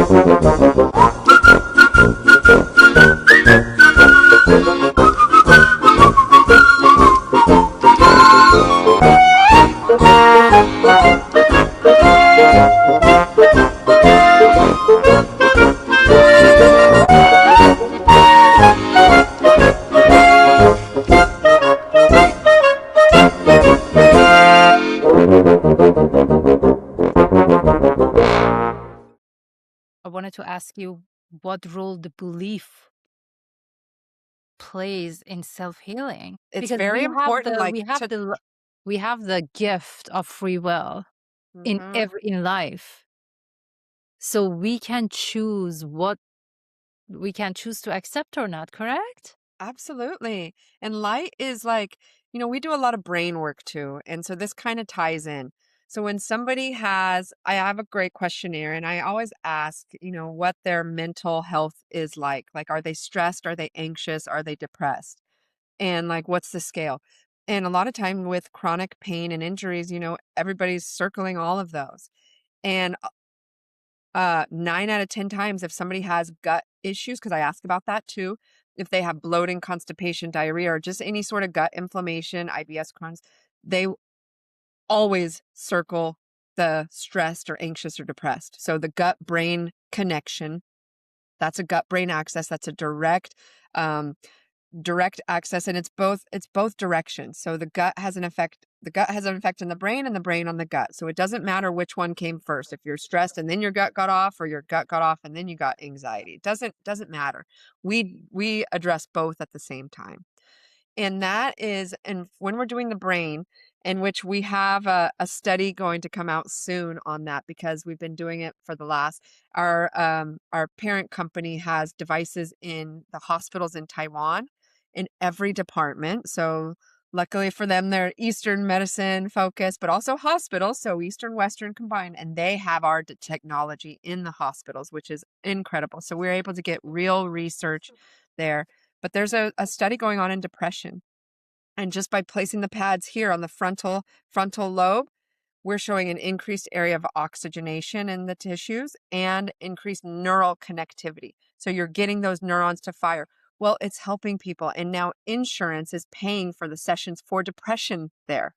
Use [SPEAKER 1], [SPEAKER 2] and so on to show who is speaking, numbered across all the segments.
[SPEAKER 1] I wanted to ask you what role the belief plays in self-healing,
[SPEAKER 2] It's
[SPEAKER 1] because
[SPEAKER 2] very important, like,
[SPEAKER 1] we have the gift of free will in life, so we can choose to accept or not, correct?
[SPEAKER 2] Absolutely. And light is like, we do a lot of brain work too. And so this kind of ties in. So when I have a great questionnaire and I always ask, what their mental health is like. Like, are they stressed? Are they anxious? Are they depressed? And like, what's the scale? And a lot of time with chronic pain and injuries, everybody's circling all of those. And 9 out of 10 times, if somebody has gut issues, because I ask about that too, if they have bloating, constipation, diarrhea, or just any sort of gut inflammation, IBS, Crohn's, they always circle the stressed or anxious or depressed. So the gut brain connection, that's a gut brain axis. That's a um, direct access, and it's both directions. So the gut has an effect on the brain and the brain on the gut. So it doesn't matter which one came first. If you're stressed and then your gut got off, or your gut got off and then you got anxiety, it doesn't matter. We address both at the same time. And when we're doing the brain, in which we have a study going to come out soon on that, because we've been doing it for the last, our parent company has devices in the hospitals in Taiwan in every department. So luckily for them, they're Eastern medicine focused, but also hospitals. So Eastern, Western combined, and they have our technology in the hospitals, which is incredible. So we're able to get real research there. But there's a study going on in depression. And just by placing the pads here on the frontal lobe, we're showing an increased area of oxygenation in the tissues and increased neural connectivity. So you're getting those neurons to fire. Well, it's helping people. And now insurance is paying for the sessions for depression there.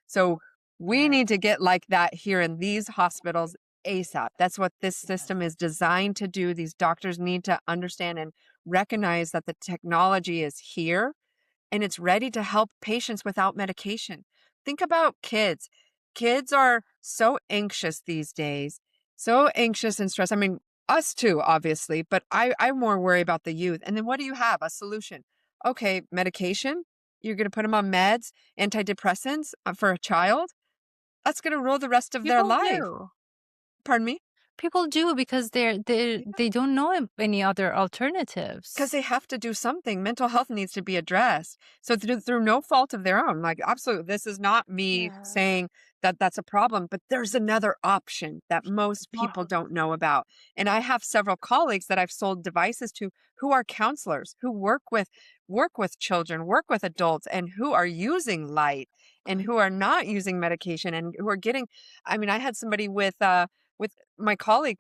[SPEAKER 2] So we need to get like that here in these hospitals ASAP. That's what this system is designed to do. These doctors need to understand and recognize that the technology is here and it's ready to help patients without medication. Think about kids. Kids are so anxious these days, so anxious and stressed. I mean, us too, obviously, but I more worry about the youth. And then what do you have? A solution. Okay, medication. You're going to put them on meds, antidepressants for a child. That's going to rule the rest of their
[SPEAKER 1] People
[SPEAKER 2] life.
[SPEAKER 1] do.
[SPEAKER 2] Pardon me?
[SPEAKER 1] People do, because they don't know any other alternatives.
[SPEAKER 2] Because they have to do something. Mental health needs to be addressed. So through no fault of their own, like, absolutely, this is not me saying that that's a problem, but there's another option that most people don't know about. And I have several colleagues that I've sold devices to who are counselors, who work with children, work with adults, and who are using light and who are not using medication and who are getting, I mean, I had somebody with my colleague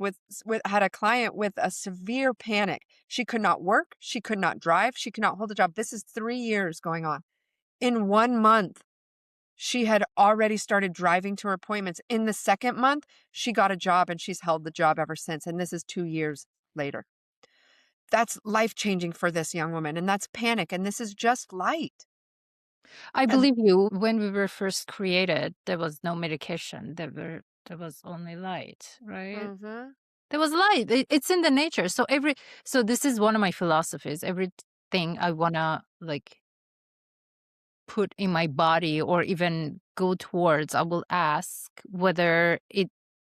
[SPEAKER 2] had a client with a severe panic. She could not work. She could not drive. She could not hold a job. This is 3 years going on. In 1 month, she had already started driving to her appointments. In the second month, she got a job and she's held the job ever since. And this is 2 years later. That's life-changing for this young woman. And that's panic. And this is just light.
[SPEAKER 1] I believe you. When we were first created, there was no medication. There was only light, right?
[SPEAKER 2] Mm-hmm.
[SPEAKER 1] There was light. It's in the nature. So this is one of my philosophies. Everything I wanna like put in my body or even go towards, I will ask whether it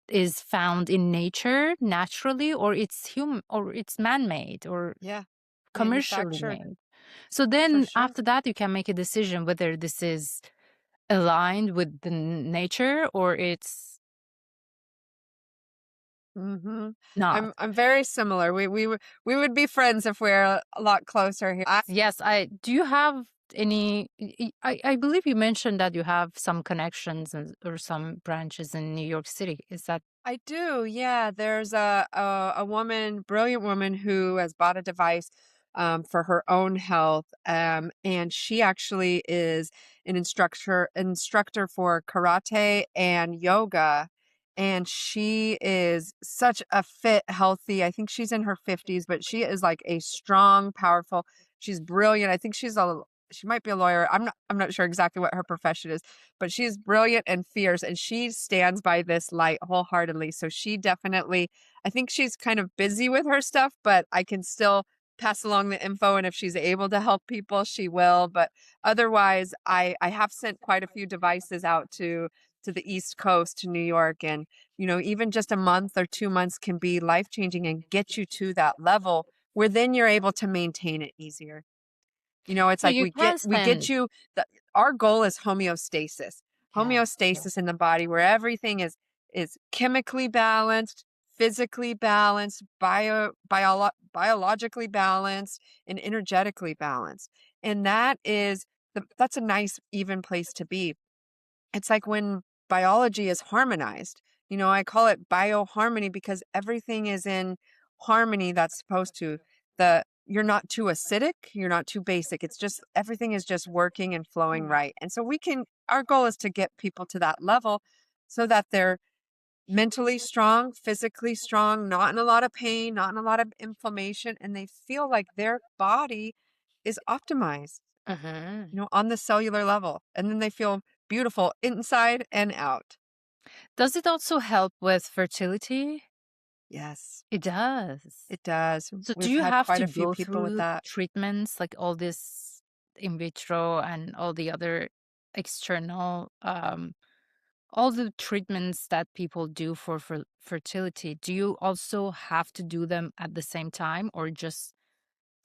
[SPEAKER 1] is found in nature naturally, or it's man-made or commercially
[SPEAKER 2] Manufactured.
[SPEAKER 1] made. So then
[SPEAKER 2] sure.
[SPEAKER 1] after that, you can make a decision whether this is aligned with the nature or it's not.
[SPEAKER 2] I'm very similar. We would be friends if we're a lot closer here.
[SPEAKER 1] Yes, do you have any, I believe you mentioned that you have some connections or some branches in New York City. Is that
[SPEAKER 2] I do, yeah. There's a woman, brilliant woman who has bought a device for her own health, and she actually is an instructor for karate and yoga, and she is such a fit, healthy. I think she's in her 50s, but she is like a strong, powerful. She's brilliant. I think she might be a lawyer. I'm not sure exactly what her profession is, but she's brilliant and fierce, and she stands by this light wholeheartedly. So she definitely, I think she's kind of busy with her stuff, but I can still pass along the info. And if she's able to help people, she will. But otherwise, I have sent quite a few devices out to the East Coast, to New York. And, even just a month or 2 months can be life changing and get you to that level where then you're able to maintain it easier. It's
[SPEAKER 1] So
[SPEAKER 2] like
[SPEAKER 1] you can
[SPEAKER 2] we get
[SPEAKER 1] spend
[SPEAKER 2] you the our goal is homeostasis.
[SPEAKER 1] yeah.
[SPEAKER 2] Homeostasis in the body where everything is chemically balanced, physically balanced, biologically balanced, and energetically balanced. And that's a nice even place to be. It's like when biology is harmonized. I call it bioharmony because everything is in harmony that's supposed to. You're not too acidic, you're not too basic. It's just everything is just working and flowing right. And so our goal is to get people to that level so that they're mentally strong, physically strong, not in a lot of pain, not in a lot of inflammation, and they feel like their body is optimized
[SPEAKER 1] Mhm.
[SPEAKER 2] on the cellular level. And then they feel beautiful inside and out.
[SPEAKER 1] Does it also help with fertility?
[SPEAKER 2] Yes,
[SPEAKER 1] It does.
[SPEAKER 2] it does.
[SPEAKER 1] So do
[SPEAKER 2] We've
[SPEAKER 1] you
[SPEAKER 2] had
[SPEAKER 1] have
[SPEAKER 2] quite
[SPEAKER 1] to
[SPEAKER 2] a few
[SPEAKER 1] go
[SPEAKER 2] people with
[SPEAKER 1] through
[SPEAKER 2] that.
[SPEAKER 1] treatments like all this in vitro and all the other external all the treatments that people do for fertility? Do you also have to do them at the same time or just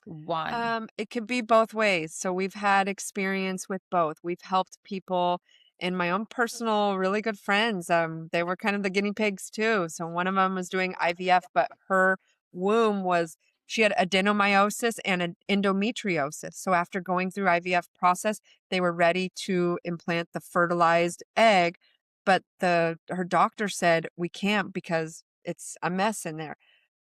[SPEAKER 1] one?
[SPEAKER 2] It can be both ways. So we've had experience with both. We've helped people and my own personal really good friends. They were kind of the guinea pigs too. So one of them was doing IVF, but her she had adenomyosis and an endometriosis. So after going through IVF process, they were ready to implant the fertilized egg, but her doctor said we can't because it's a mess in there.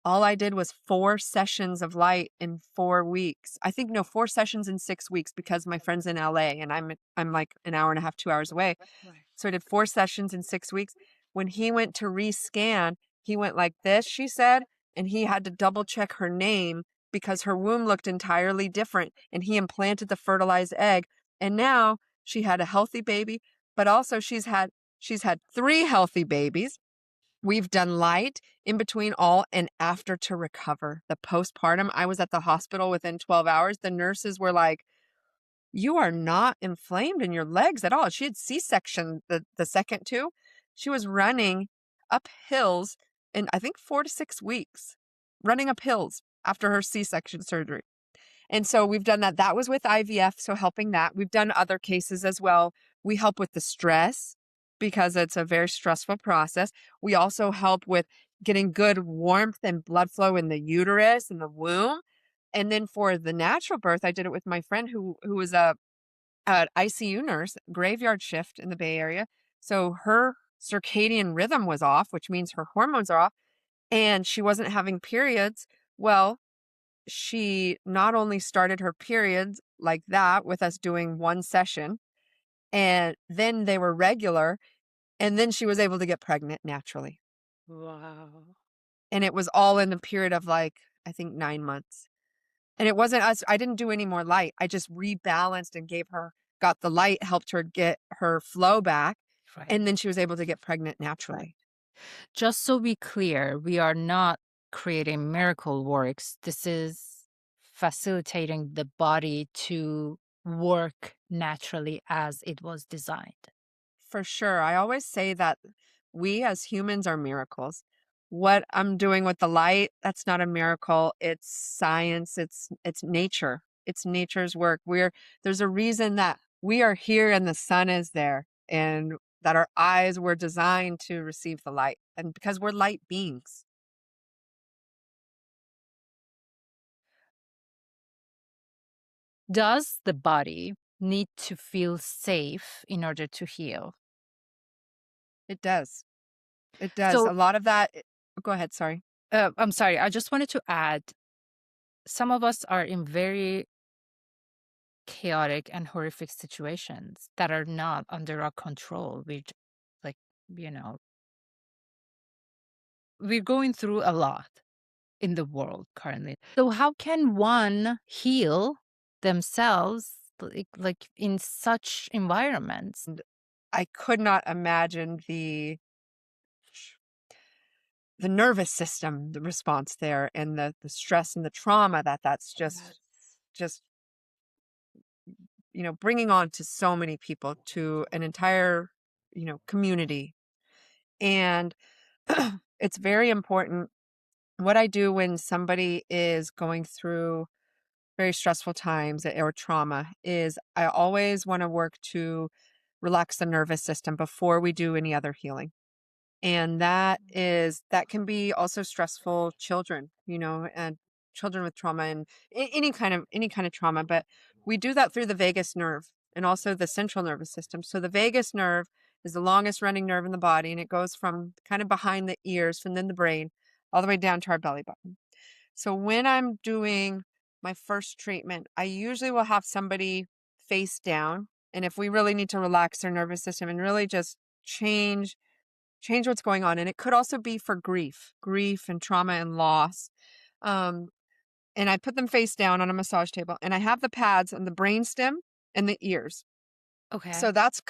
[SPEAKER 2] All I did was 4 sessions of light in 4 weeks. I think no, 4 sessions in 6 weeks because my friend's in LA and I'm like an hour and a half, 2 hours away.
[SPEAKER 1] Right.
[SPEAKER 2] So I did 4 sessions in 6 weeks. When he went to rescan, he went like this, she said, and he had to double check her name because her womb looked entirely different, and he implanted the fertilized egg, and now she had a healthy baby, but also she's had 3 healthy babies. We've done light in between all and after to recover. The postpartum, I was at the hospital within 12 hours. The nurses were like, "You are not inflamed in your legs at all." She had C-section the second two. She was running up hills in I think 4 to 6 weeks, running up hills after her C-section surgery. And so we've done that. That was with IVF, so helping that. We've done other cases as well. We help with the stress because it's a very stressful process. We also help with getting good warmth and blood flow in the uterus and the womb. And then for the natural birth, I did it with my friend who was a ICU nurse, graveyard shift in the Bay Area. So her circadian rhythm was off, which means her hormones are off, and she wasn't having periods. Well, she not only started her periods like that with us doing one session, and then they were regular, and then she was able to get pregnant naturally.
[SPEAKER 1] Wow.
[SPEAKER 2] And it was all in the period of like, I think 9 months. And it wasn't us, I didn't do any more light. I just rebalanced and got the light, helped her get her flow back.
[SPEAKER 1] Right.
[SPEAKER 2] And then she was able to get pregnant
[SPEAKER 1] Right.
[SPEAKER 2] naturally.
[SPEAKER 1] Just so we clear, we are not creating miracle works. This is facilitating the body to work naturally as it was designed.
[SPEAKER 2] For sure. I always say that we as humans are miracles. What I'm doing with the light, that's not a miracle. It's science. It's nature. It's nature's work. There's a reason that we are here and the sun is there and that our eyes were designed to receive the light. And because we're light beings.
[SPEAKER 1] Does the body need to feel safe in order to heal?
[SPEAKER 2] It does. It does.
[SPEAKER 1] So,
[SPEAKER 2] A lot of that go ahead, sorry.
[SPEAKER 1] I'm sorry, I just wanted to add, some of us are in very chaotic and horrific situations that are not under our control. Like, you know, we're going through a lot in the world currently. So how can one heal themselves like in such environments?
[SPEAKER 2] And I could not imagine the nervous system, the response there, and the stress and the trauma that's
[SPEAKER 1] Yes.
[SPEAKER 2] just bringing on to so many people, to an entire community. And it's very important. What I do when somebody is going through very stressful times or trauma is I always want to work to relax the nervous system before we do any other healing. And that can be also stressful children, and children with trauma, and any kind of trauma. But we do that through the vagus nerve and also the central nervous system. So the vagus nerve is the longest running nerve in the body, and it goes from kind of behind the ears, from then the brain, all the way down to our belly button. So when I'm doing my first treatment, I usually will have somebody face down. And if we really need to relax their nervous system and really just change what's going on. And it could also be for grief and trauma and loss. Um, and I put them face down on a massage table, and I have the pads on the brainstem and the ears. So
[SPEAKER 1] Okay.
[SPEAKER 2] that's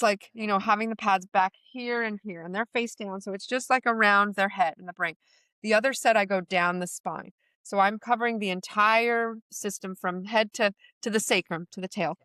[SPEAKER 2] like, having the pads back here and here, and they're face down. So it's just like around their head and the brain. The other set, I go down the spine. So I'm covering the entire system from head to the sacrum, to the tail.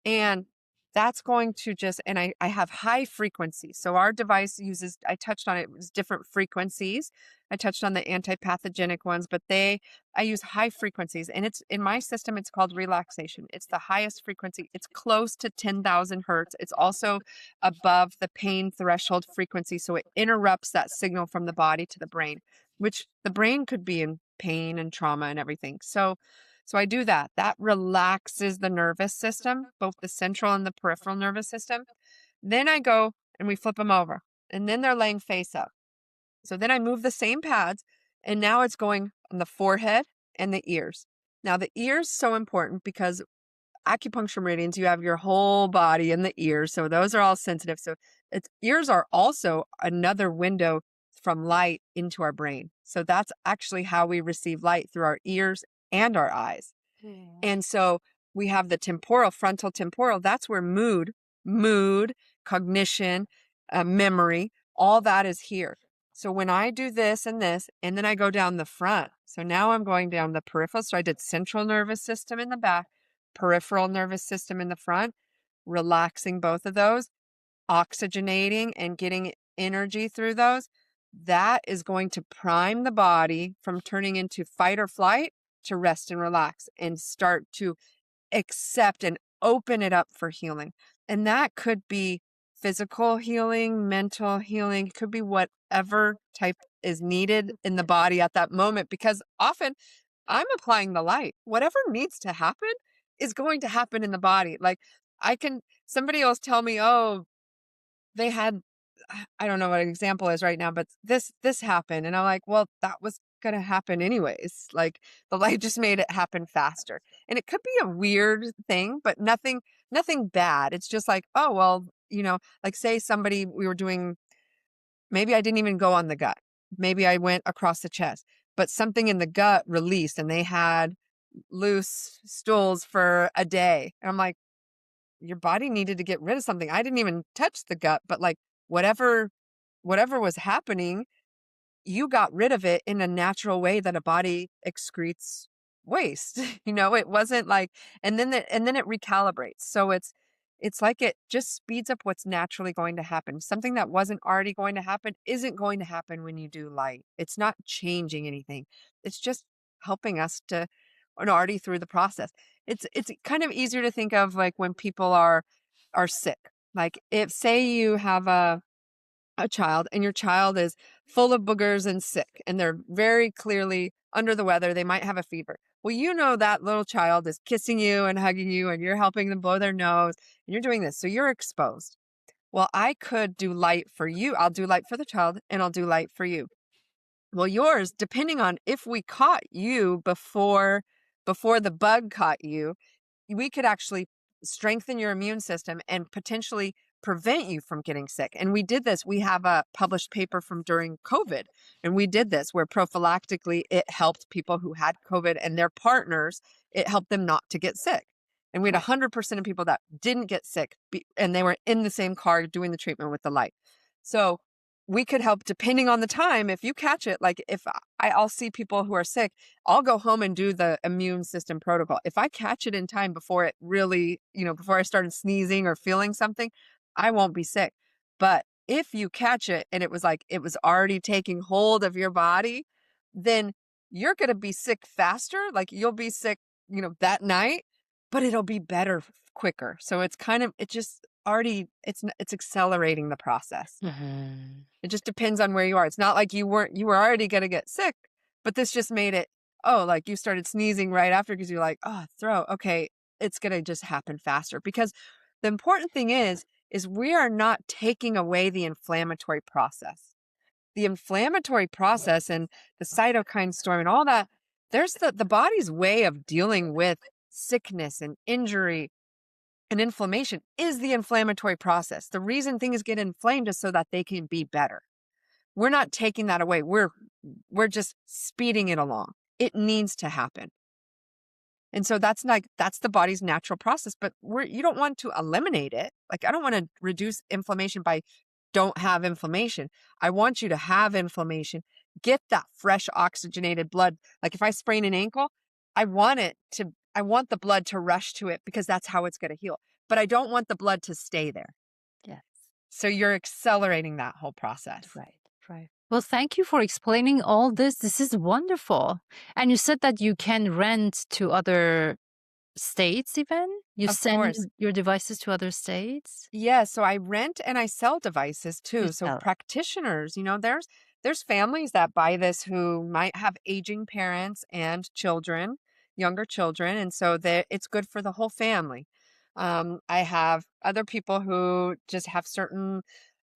[SPEAKER 2] And that's going to just, and I have high frequency. So our device uses, I touched on it, it was different frequencies. I touched on the anti-pathogenic ones, but I use high frequencies, and it's in my system, it's called relaxation. It's the highest frequency. It's close to 10,000 hertz. It's also above the pain threshold frequency. So it interrupts that signal from the body to the brain, which the brain could be in pain and trauma and everything. So I do that. That relaxes the nervous system, both the central and the peripheral nervous system. Then I go and we flip them over, and then they're laying face up. So then I move the same pads, and now it's going on the forehead and the ears. Now the ears so important because acupuncture meridians, you have your whole body in the ears. So those are all sensitive. So ears are also another window from light into our brain. So that's actually how we receive light, through our ears and our eyes.
[SPEAKER 1] Mm.
[SPEAKER 2] And so we have the frontal temporal. That's where mood, cognition, memory, all that is here. So when I do this, and then I go down the front. So now I'm going down the peripheral. So I did central nervous system in the back, peripheral nervous system in the front, relaxing both of those, oxygenating and getting energy through those. That is going to prime the body from turning into fight or flight to rest and relax, and start to accept and open it up for healing. And that could be physical healing, mental healing, it could be whatever type is needed in the body at that moment, because often I'm applying the light. Whatever needs to happen is going to happen in the body. Like, somebody else tell me, oh, they had, I don't know what an example is right now, but this happened. And I'm like, well, that was going to happen anyways. Like, the light just made it happen faster. And it could be a weird thing, but nothing bad. It's just like, oh, well, like, say somebody, we were doing, maybe I didn't even go on the gut. Maybe I went across the chest, but something in the gut released, and they had loose stools for a day. And I'm like, your body needed to get rid of something. I didn't even touch the gut, but like, whatever was happening, you got rid of it in a natural way that a body excretes waste. It wasn't like, and then it recalibrates. So it's like it just speeds up what's naturally going to happen. Something that wasn't already going to happen isn't going to happen when you do light. It's not changing anything. It's just helping us to, already through the process. It's kind of easier to think of like when people are sick. Like, if, say, you have a child, and your child is full of boogers and sick, and they're very clearly under the weather, they might have a fever. Well, that little child is kissing you and hugging you, and you're helping them blow their nose, and you're doing this. So you're exposed. Well, I could do light for you. I'll do light for the child and I'll do light for you. Well, yours, depending on if we caught you before the bug caught you, we could actually strengthen your immune system and potentially prevent you from getting sick. And we did this. We have a published paper from during COVID, and we did this where prophylactically it helped people who had COVID and their partners, it helped them not to get sick. And we had
[SPEAKER 1] Right.
[SPEAKER 2] 100% of people that didn't get sick and they were in the same car doing the treatment with the light. So we could help depending on the time. If you catch it, like if I'll see people who are sick, I'll go home and do the immune system protocol. If I catch it in time before it really, before I started sneezing or feeling something, I won't be sick. But if you catch it and it was like it was already taking hold of your body, then you're going to be sick faster. Like you'll be sick, that night, but it'll be better quicker. So it's kind of, it just already, it's accelerating the process.
[SPEAKER 1] Mhm.
[SPEAKER 2] It just depends on where you are. It's not like you were already going to get sick, but this just made it, oh, like you started sneezing right after because you're like, oh, throat. Okay, it's going to just happen faster. Because the important thing is we are not taking away the inflammatory process. The inflammatory process and the cytokine storm and all that, there's the body's way of dealing with sickness and injury and inflammation is the inflammatory process. The reason things get inflamed is so that they can be better. We're not taking that away. We're just speeding it along. It needs to happen. And so that's the body's natural process, but you don't want to eliminate it. Like I don't want to reduce inflammation by don't have inflammation. I want you to have inflammation, get that fresh oxygenated blood. Like if I sprain an ankle, I want the blood to rush to it because that's how it's going to heal. But I don't want the blood to stay there.
[SPEAKER 1] Yes.
[SPEAKER 2] So you're accelerating that whole process.
[SPEAKER 1] Right. Right. Well, thank you for explaining all this. This is wonderful. And you said that you can rent to other states even? You
[SPEAKER 2] Of
[SPEAKER 1] send
[SPEAKER 2] course.
[SPEAKER 1] your devices to other states?
[SPEAKER 2] Yeah, so I rent and I sell devices
[SPEAKER 1] You
[SPEAKER 2] too. So
[SPEAKER 1] sell.
[SPEAKER 2] practitioners, there's families that buy this who might have aging parents and children, younger children, and so it's good for the whole family. I have other people who just have certain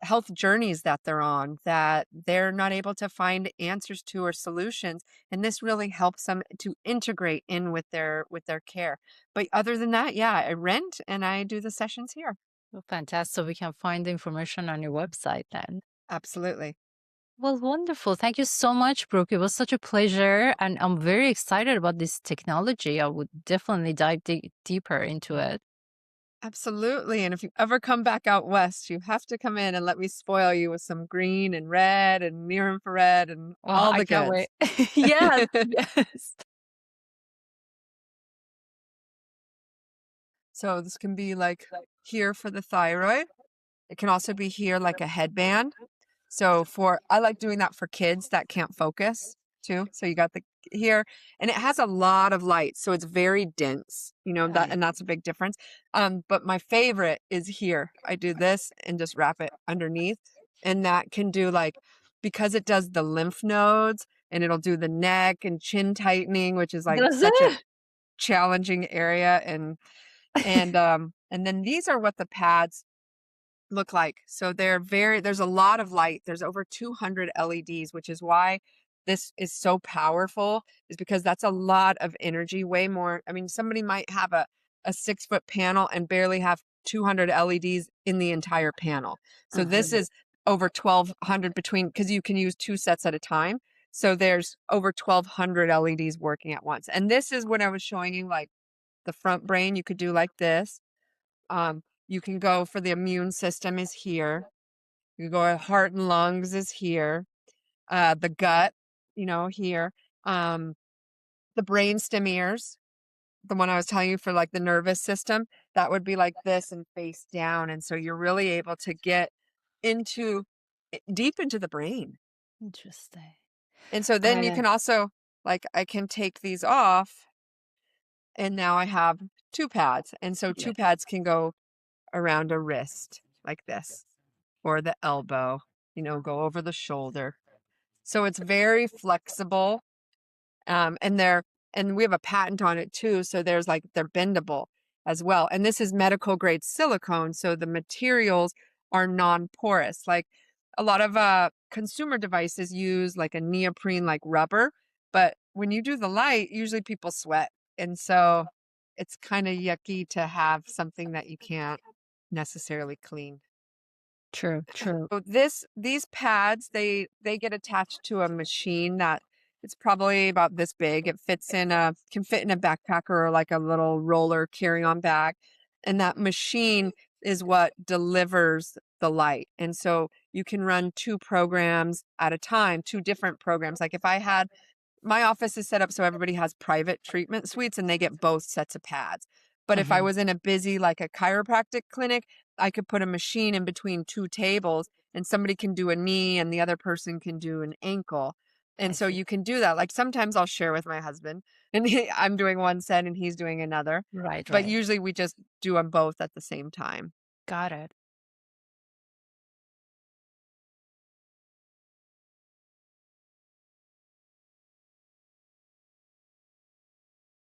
[SPEAKER 2] health journeys that they're on that they're not able to find answers to or solutions, and this really helps them to integrate in with their care. But other than that, yeah, I rent and I do the sessions here.
[SPEAKER 1] Well, fantastic. So we can find the information on your website then.
[SPEAKER 2] Absolutely.
[SPEAKER 1] Well, wonderful. Thank you so much, Brooke. It was such a pleasure. And I'm very excited about this technology. I would definitely dive deeper into it.
[SPEAKER 2] Absolutely. And if you ever come back out west, you have to come in and let me spoil you with some green and red and near infrared and
[SPEAKER 1] Oh,
[SPEAKER 2] all
[SPEAKER 1] I
[SPEAKER 2] the
[SPEAKER 1] can't
[SPEAKER 2] goods.
[SPEAKER 1] wait. Yes, yes.
[SPEAKER 2] So this can be like here for the thyroid. It can also be here like a headband. So I like doing that for kids that can't focus too. So you got the here and it has a lot of light. So it's very dense,
[SPEAKER 1] Right.
[SPEAKER 2] and that's a big difference. But my favorite is here. I do this and just wrap it underneath. And that can do because it does the lymph nodes and it'll do the neck and chin tightening, which is like
[SPEAKER 1] Does
[SPEAKER 2] such a
[SPEAKER 1] it?
[SPEAKER 2] challenging area. And then these are what the pads look like. So there's a lot of light. There's over 200 LEDs, which is why this is so powerful, is because that's a lot of energy, way more. I mean, somebody might have a 6-foot panel and barely have 200 LEDs in the entire panel. So this
[SPEAKER 1] Uh-huh.
[SPEAKER 2] is over 1200 because you can use 2 sets at a time. So there's over 1200 LEDs working at once. And this is what I was showing you, like the front brain, you could do like this. You can go for the immune system is here. You go heart and lungs is here. The gut, here. Um, the brain stem ears, the one I was telling you for like the nervous system, that would be like this and face down. And so you're really able to get deep into the brain.
[SPEAKER 1] Interesting.
[SPEAKER 2] And so then you
[SPEAKER 1] I
[SPEAKER 2] can also, like, I can take these off and now I have 2 pads. And so 2
[SPEAKER 1] yeah.
[SPEAKER 2] pads can go around a wrist like this or the elbow, go over the shoulder. So it's very flexible. And we have a patent on it too. So they're bendable as well. And this is medical grade silicone. So the materials are non-porous. Like a lot of consumer devices use like a neoprene like rubber, but when you do the light, usually people sweat. And so it's kind of yucky to have something that you can't necessarily clean.
[SPEAKER 1] True, true.
[SPEAKER 2] So these pads, they get attached to a machine that it's probably about this big. It fits in a can fit in a backpack or like a little roller carry-on bag. And that machine is what delivers the light. And so you can run two programs at a time, two different programs. Like if I had my office is set up so everybody has private treatment suites and they get both sets of pads. But if I
[SPEAKER 1] Mhm.
[SPEAKER 2] was in a busy, like a chiropractic clinic, I could put a machine in between two tables and somebody can do a knee and the other person can do an ankle.
[SPEAKER 1] I
[SPEAKER 2] And so
[SPEAKER 1] see.
[SPEAKER 2] you can do that. Like sometimes I'll share with my husband and I'm doing one set and he's doing another.
[SPEAKER 1] Right,
[SPEAKER 2] But
[SPEAKER 1] right.
[SPEAKER 2] usually we just do them both at the same time.
[SPEAKER 1] Got it.